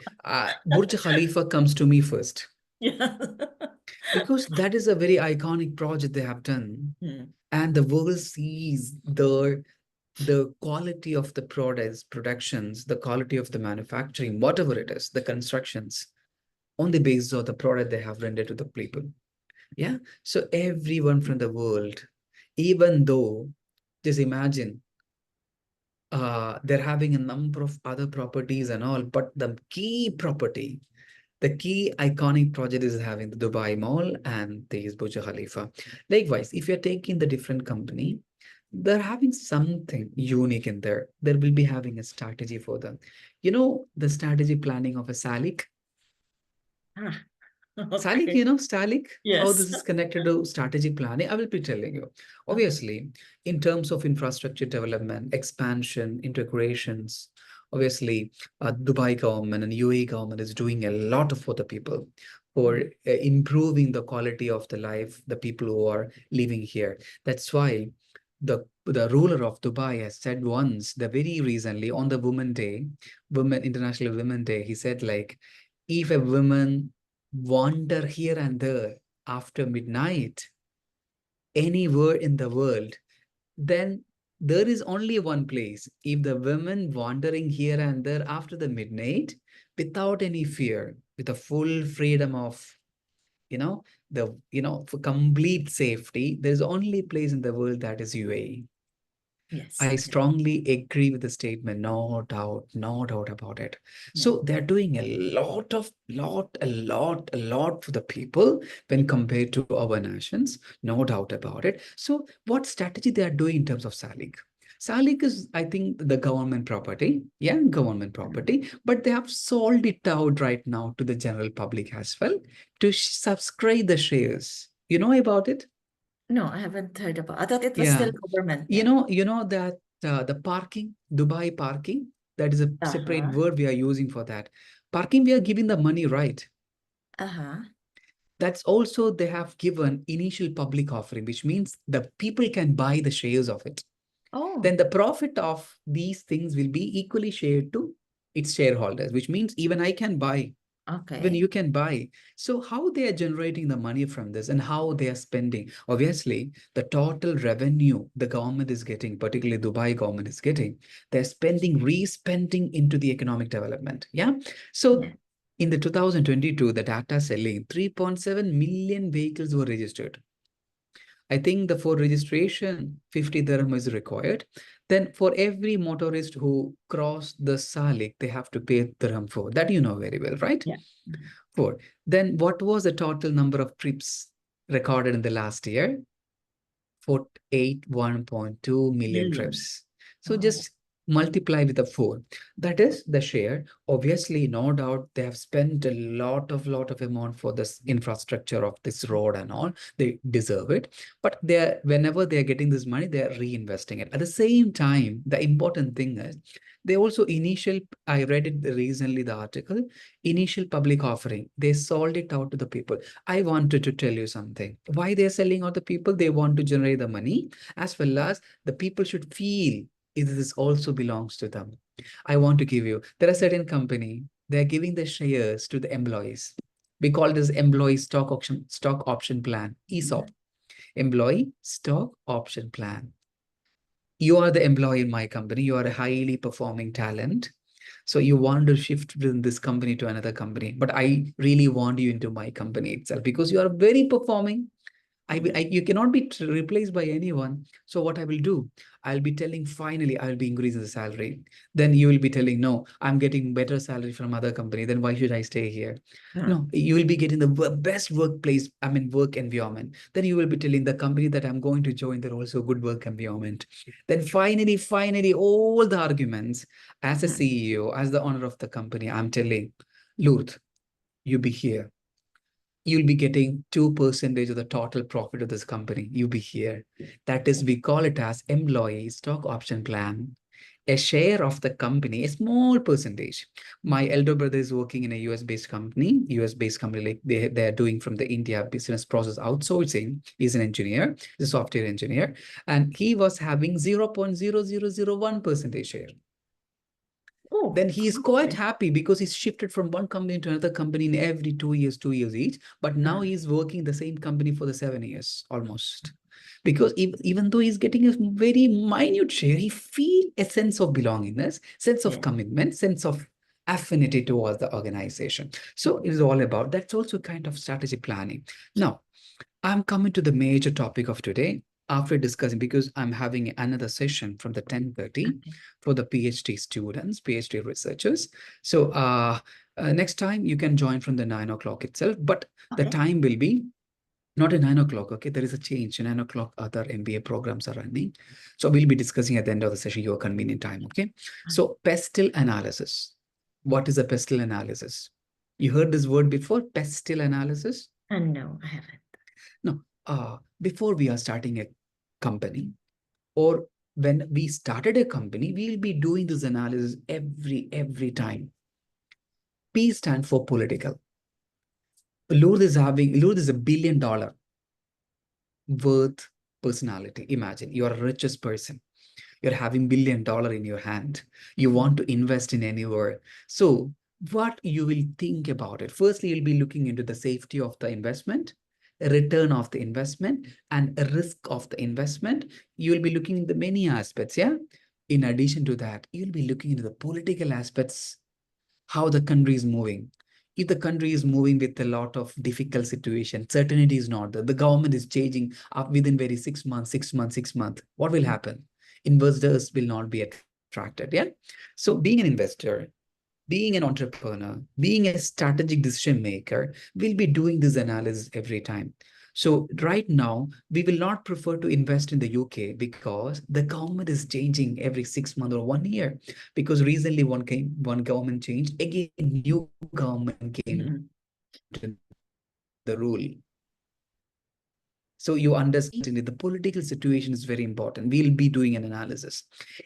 Burj Khalifa comes to me first Yeah. because that is a very iconic project they have done, Hmm. and the world sees the quality of the productions, the quality of the manufacturing, whatever it is, the constructions, on the basis of the product they have rendered to the people. Yeah. So everyone from the world, even though, just imagine, they're having a number of other properties and all, but the key iconic project is having the Dubai Mall and the Burj Khalifa. Likewise, if you're taking the different company, they're having something unique in there. They will be having a strategy for them. The strategy planning of a SALIC. Ah, Salik, okay. Salik, how Yes. this is connected to strategy planning, I will be telling you. Okay. Obviously, in terms of infrastructure development, expansion, integrations, obviously, Dubai government and UAE government is doing a lot for the people, for Mm. improving the quality of the life, the people who are living here. That's why the ruler of Dubai has said once, the very recently on the Women Day, International Women Day, he said like, if a woman wander here and there after midnight, anywhere in the world, then there is only one place. If the women wandering here and there after the midnight, without any fear, with a full freedom of, for complete safety, there is only place in the world that is UAE. Yes. I Yeah. strongly agree with the statement. No doubt about it. Yeah. So they're doing a lot for the people when compared to our nations. No doubt about it. So what strategy they are doing in terms of SALIC? SALIC is, I think, the government property. Yeah, government property. But they have sold it out right now to the general public as well to subscribe the shares. You know about it? No, I haven't heard about. I thought it was still Yeah. government. You Yeah. know, you know that the parking, Dubai parking, that is a separate Uh-huh. word we are using for that. Parking, we are giving the money, right? Uh-huh. That's also they have given initial public offering, which means the people can buy the shares of it. Oh, Then the profit of these things will be equally shared to its shareholders, which means even I can buy. When okay. you can buy. So how they are generating the money from this and how they are spending? Obviously, the total revenue the government is getting, particularly Dubai government is getting, they're spending, re-spending into the economic development. Yeah. So Yeah. in the 2022, the data selling 3.7 million vehicles were registered. I think the for registration, 50 dirham is required. Then for every motorist who cross the Salik, they have to pay dirham for. That you know very well, right? Yeah. Mhm. Four. Then what was the total number of trips recorded in the last year? 481.2 million Million. trips. So Oh. multiply with a 4. That is the share. Obviously, no doubt they have spent a lot of amount for this infrastructure of this road and all. They deserve it. But they're whenever they're getting this money, they're reinvesting it. At the same time, the important thing is they also initial, I read it recently, the article, initial public offering. They sold it out to the people. I wanted to tell you something. Why they're selling out the people? They want to generate the money, as well as the people should feel this also belongs to them. I want to give you, there are certain company, they're giving the shares to the employees. We call this employee stock option plan, ESOP, employee stock option plan. You are the employee in my company. You are a highly performing talent. So you want to shift within this company to another company, but I really want you into my company itself because you are very performing. You cannot be replaced by anyone. So what I will do, I'll be telling finally I'll be increasing the salary. Then you will be telling, no, I'm getting better salary from other company. Then why should I stay here? No, you will be getting the best workplace, I mean, work environment. Then you will be telling the company that I'm going to join, they're also good work environment. Then finally, all the arguments as a CEO, as the owner of the company, I'm telling, Lourdes, you be here, you'll be getting 2% of the total profit of this company. You'll be here. That is, we call it as employee stock option plan. A share of the company, a small percentage. My elder brother is working in a US-based company, like they're doing from the India business process outsourcing. He's an engineer, he's a software engineer, and he was having 0.0001% share. Then he is quite happy because he's shifted from one company to another company in every 2 years each. But now he's working the same company for the 7 years almost. Because even though he's getting a very minute share, he feel a sense of belongingness, sense of commitment, sense of affinity towards the organization. So it is all about, that's also kind of strategy planning. Now, I'm coming to the major topic of today after discussing, because I'm having another session from the 10:30 for the PhD students, PhD researchers. So next time you can join from the 9 o'clock itself, but the time will be not at 9 o'clock, okay? There is a change. 9 o'clock, other MBA programs are running. So we'll be discussing at the end of the session your convenient time, okay? So pestle analysis. What is a pestle analysis? You heard this word before, pestle analysis? No, I haven't. No, before we are starting a company, or when we started a company, we'll be doing this analysis every time. P stand for political. Lourdes is a $1 billion worth personality. Imagine you're a richest person. You're having $1 billion in your hand. You want to invest in anywhere. So what you will think about it? Firstly, you'll be looking into the safety of the investment, return of the investment, and risk of the investment. You will be looking into many aspects. Yeah. In addition to that, you'll be looking into the political aspects, how the country is moving. If the country is moving with a lot of difficult situation, certainty is not there. The government is changing up within very 6 months, 6 months, 6 months. What will happen? Investors will not be attracted. Yeah. So being an investor, being an entrepreneur, being a strategic decision maker, we'll be doing this analysis every time. So right now, we will not prefer to invest in the UK because the government is changing every 6 months or 1 year. Because recently one government changed, again, new government came into the rule. So you understand the political situation is very important. We'll be doing an analysis.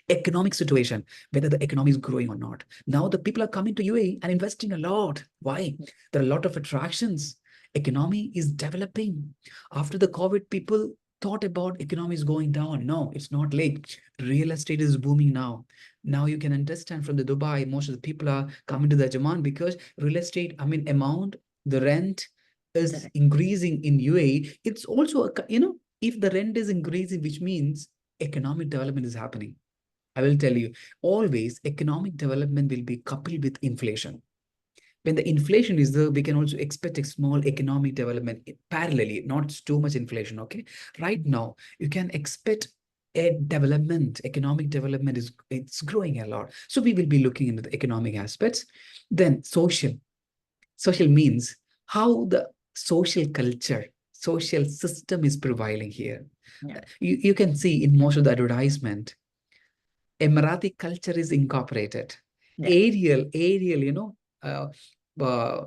Economic situation, whether the economy is growing or not. Now the people are coming to UAE and investing a lot. Why? There are a lot of attractions. Economy is developing. After the COVID, people thought about economy is going down. No, it's not like real estate is booming now. Now you can understand from the Dubai, most of the people are coming to the Ajman because real estate, I mean, amount, the rent, is increasing in UAE. It's also, if the rent is increasing, which means economic development is happening. I will tell you, always economic development will be coupled with inflation. When the inflation is there, we can also expect a small economic development parallelly, not too much inflation, okay? Right now, you can expect economic development it's growing a lot. So we will be looking into the economic aspects. Then social means how the social culture, social system is prevailing here. You can see in most of the advertisement, Emirati culture is incorporated. Yeah. Ariel, uh, uh,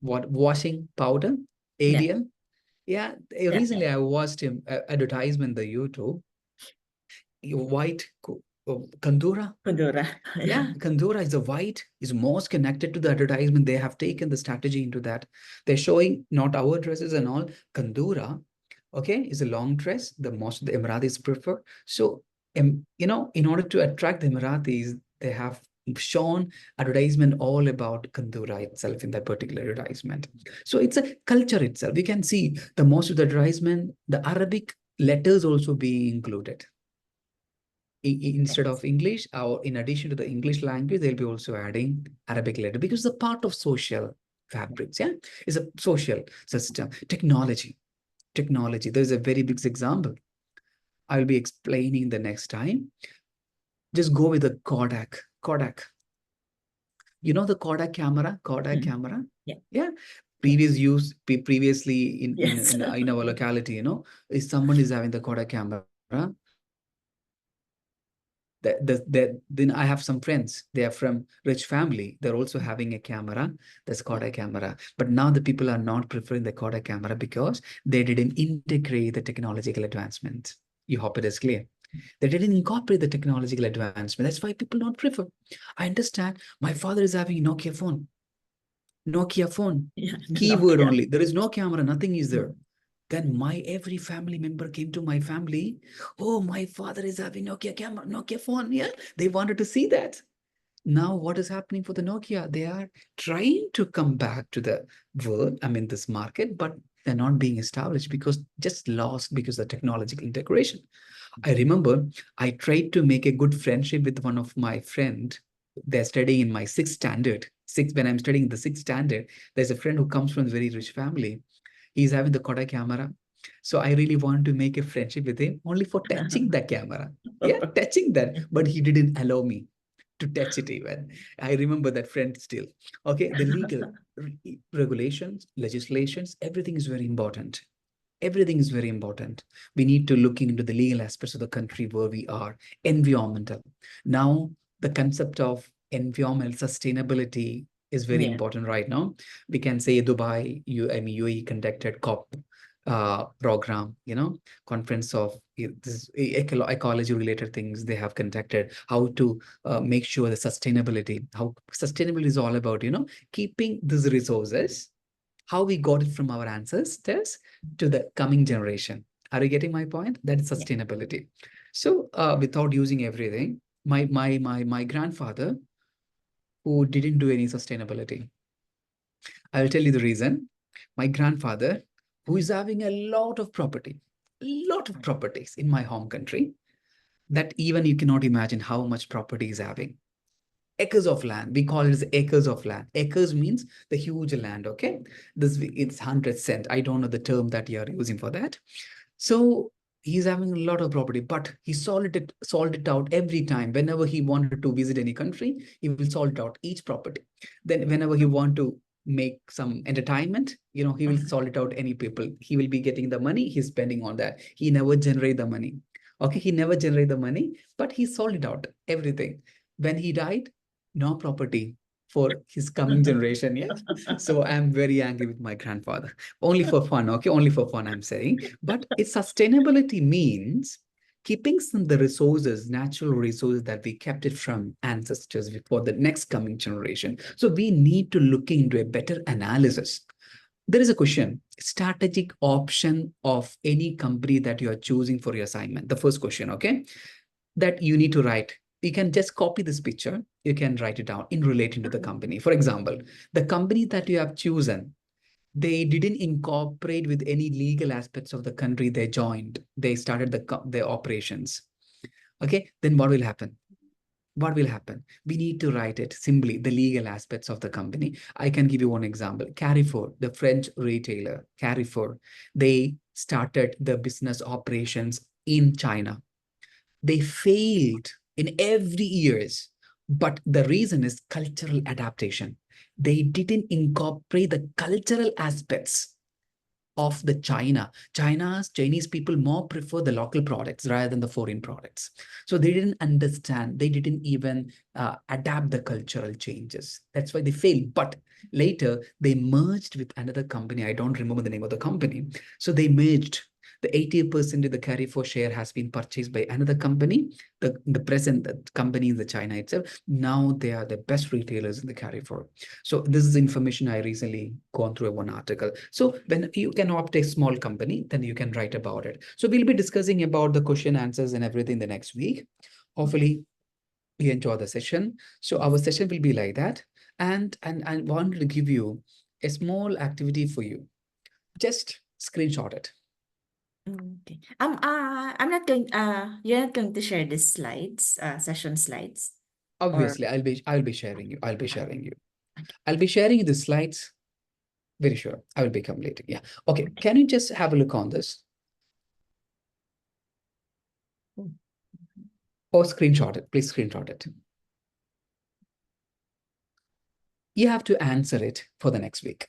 what washing powder, Yeah. Ariel. Yeah, Yeah. Yeah. recently I watched him advertisement the YouTube. White Kandura. Kundura. Yeah, Yeah. Kandura is a white, is most connected to the advertisement. They have taken the strategy into that. They're showing not our dresses and all. Kandura, okay, is a long dress. The most of the Emiratis prefer. So, in order to attract the Emiratis, they have shown advertisement all about Kandura itself in that particular advertisement. So it's a culture itself. You can see the most of the advertisement, the Arabic letters also being included instead Yes. of English, or in addition to the English language, they'll be also adding Arabic letter because the part of social fabrics, yeah, is a social system. Technology. There's a very big example. I'll be explaining the next time. Just go with the Kodak. Kodak. You know the Kodak camera? Kodak Mm. camera? Yeah. Yeah. Yeah. Previously in, Yes. in, in our locality, if someone is having the Kodak camera, then I have some friends. They are from rich family. They're also having a camera. That's Yeah. Kodak camera. But now the people are not preferring the Kodak camera because they didn't integrate the technological advancement. You hope it is clear. They didn't incorporate the technological advancement. That's why people don't prefer. I understand. My father is having a Nokia phone. Nokia phone. Yeah. Keyword Nokia. only. There is no camera. Nothing is there. Mm. Then my every family member came to my family. Oh, my father is having Nokia camera, Nokia phone. Yeah, they wanted to see that. Now, what is happening for the Nokia? They are trying to come back to the world, I mean, this market, but they're not being established because just lost because of the technological integration. I remember I tried to make a good friendship with one of my friend. They're studying in my sixth standard. When I'm studying the sixth standard, there's a friend who comes from a very rich family. He's having the Kodak camera. So I really wanted to make a friendship with him only for touching the camera. Yeah, touching that. But he didn't allow me to touch it even. I remember that friend still. Okay, the legal regulations, legislations, everything is very important. Everything is very important. We need to look into the legal aspects of the country where we are. Environmental. Now, the concept of environmental sustainability is very Yeah. important right now. We can say Dubai, UAE conducted COP program, conference of this ecology related things they have conducted, how to make sure the sustainability, how sustainability is all about, keeping these resources how we got it from our ancestors to the coming generation. Are you getting my point? That is Yeah. sustainability. So without using everything, my grandfather who didn't do any sustainability. I'll tell you the reason. My grandfather, who is Mm. having a lot of properties in my home country, that even you cannot imagine how much property is having. Acres of land. We call it as acres of land. Acres means the huge land. Okay, this it's 100 cent. I don't know the term that you are using for that. So he's having a lot of property, but he sold it out every time. Whenever he wanted to visit any country, he will sold out each property. Then whenever he want to make some entertainment, he will sold it out any people. He will be getting the money. He's spending on that. He never generate the money. Okay, he never generate the money, but he sold it out everything. When he died, no property for his coming generation. Yeah. So I'm very angry with my grandfather. Only for fun, okay? Only for fun, I'm saying. But its sustainability means keeping some the resources, natural resources that we kept it from ancestors for the next coming generation. So we need to look into a better analysis. There is a question, strategic option of any company that you are choosing for your assignment. The first question, okay, that you need to write. You can just copy this picture. You can write it down in relating to the company. For example, the company that you have chosen, they didn't incorporate with any legal aspects of the country they joined. They started their operations. Okay, then what will happen? What will happen? We need to write it simply, the legal aspects of the company. I can give you one example. Carrefour, the French retailer, Carrefour, they started the business operations in China. They failed in every years, but the reason is cultural adaptation. They didn't incorporate the cultural aspects of the Chinese people more prefer the local products rather than the foreign products. So they didn't understand, they didn't even adapt the cultural changes. That's why they failed. But later they merged with another company. I don't remember the name of the company. So they merged. The 80% of the Carrefour share has been purchased by another company. The present company in the China itself. Now they are the best retailers in the Carrefour. So this is information I recently gone through one article. So when you can opt a small company, then you can write about it. So we'll be discussing about the question answers and everything the next week. Hopefully you enjoy the session. So our Yes. session will be like that. And I wanted to give you a small activity for you. Just screenshot it. Okay. I'm not going, you're not going to share the slides, session slides, or Obviously, I'll be sharing you. I'll be okay. sharing you. Okay. I'll be sharing you the slides. Very sure. I will be completing. Yeah. Okay. Okay. Can you just have a look on this Mm. or screenshot it? Please screenshot it. You have to answer it for the next week.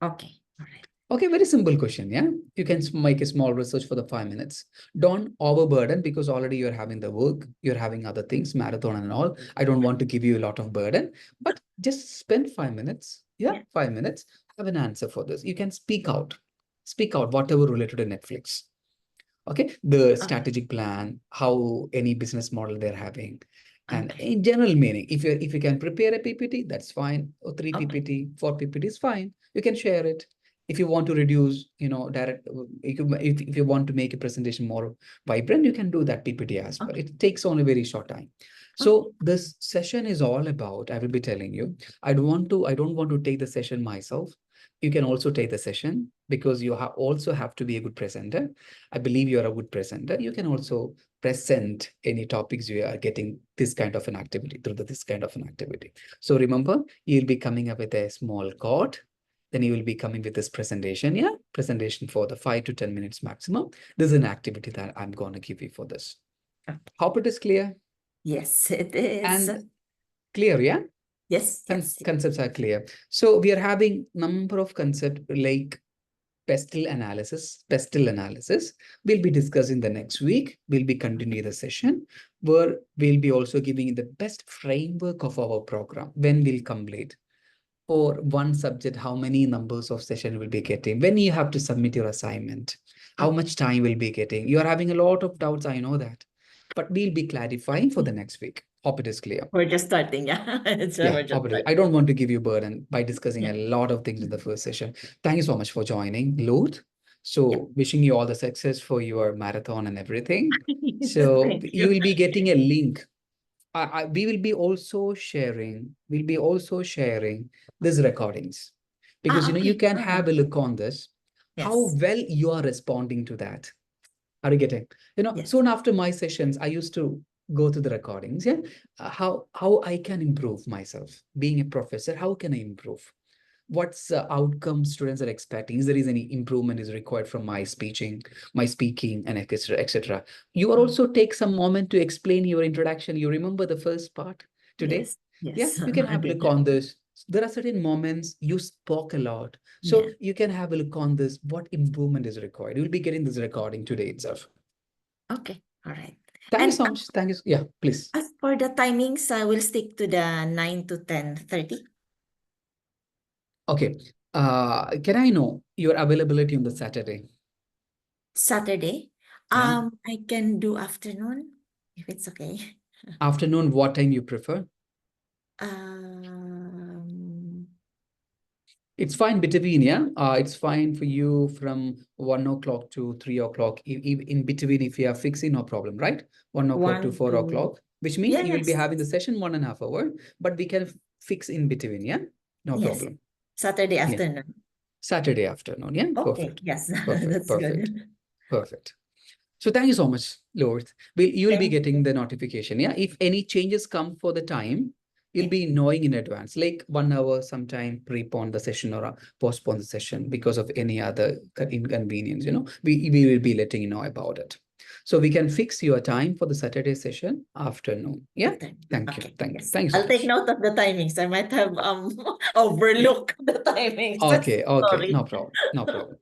Okay. All right. Okay, very simple question. Yeah, you can make a small research for the 5 minutes. Don't overburden because already you're having the work, you're having other things, marathon and all. I don't want to give you a lot of burden, but just spend 5 minutes. Yeah, Yeah. 5 minutes. Have an answer for this. You can speak out whatever related to Netflix. Okay, the Okay. strategic plan, how any business model they're having, and Okay. in general meaning, if you can prepare a PPT, that's fine. Or three Okay. PPT, 4 PPT is fine. You can share it. If you want to reduce, direct, if you want to make a presentation more vibrant, you can do that PPT as well. Okay. It takes only very short time. Okay. So this session is all about, I will be telling you, I don't want to take the session myself. You can also take the session because you also have to be a good presenter. I believe you're a good presenter. You can also present any topics you are getting this kind of an activity through this kind of an activity. So remember, you'll be coming up with a small code. Then you will be coming with this presentation. Yeah, presentation for the 5 to 10 minutes maximum. This is an activity that I'm going to give you for this. Okay. Hope it is clear Yes, it is. and clear. Yeah. Yes. Yes. Concepts are clear. So we are having number of concepts like pestle analysis. We'll be discussing the next week. We'll be continuing the session where we'll be also giving the best framework of our program when we'll complete. For one subject, how many numbers of session will be getting, when you have to submit your assignment, how Okay. much time will be getting. You are having a lot of doubts, I know that. But we'll be clarifying for the next week. Hope it is clear. We're just starting. Yeah. Yeah, We're just hope it is. I starting. don't want to give you burden by discussing Yeah. a lot of things in the first session. Thank you so much for joining, Lord. Yeah. So wishing you all the success for your marathon and everything. So Thank you you. will be getting a link. We will be also sharing these recordings because you Okay. can All right. have a look on this, how Yes. well you are responding to that. Are you getting? Yes. Soon after my sessions, I used to go to the recordings. Yeah, how I can improve myself. Being a professor, how can I improve? What's the outcome students are expecting? Is there any improvement is required from my speaking, and etc. etc. You are Um, also take some moment to explain your introduction. You remember the first part today? yes. Yeah, Yes. you can I have a did look that. on this. There are certain moments you spoke a lot. So Yeah. you can have a look on this, what improvement is required. You'll be getting this recording today itself. Okay. All right. Thank you And so much. Thank you. Yeah, please. as for the timings, I will stick to the 9 to 10:30 Okay. Can I know your availability on the Saturday? Saturday. Yeah. I can do afternoon if it's okay. Afternoon, what time you prefer? Um, It's fine between, yeah. It's fine for you from 1 o'clock to 3 o'clock. In between, if you are fixing, no problem, right? 1 o'clock to one four to o'clock, which means you will be yes, having the session 1.5 hour, but we can fix in between, yeah. No yes. problem. Saturday Yeah. afternoon. Saturday afternoon, yeah. Okay, Perfect. yes, Perfect. that's Perfect. good. Perfect. So thank you so much, Lord. You'll be Thank getting you. the notification. Yeah. If any changes come for the time, you'll Yeah. be knowing in advance, like 1 hour sometime prepone the session or postpone the session because of any other inconvenience. We will be letting you know about it. So we can fix your time for the Saturday session afternoon. Yeah. After. Thank you. Okay, Thank you. yes. Thank you so I'll take much. note of the timings. I might have Yeah. overlooked the timings. Okay. Okay. Sorry. No problem. No problem.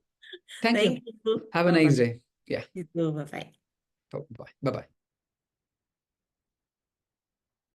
Thank you. Thank you. Have a Bye-bye. nice day. Yeah. You too. Bye-bye. Bye bye.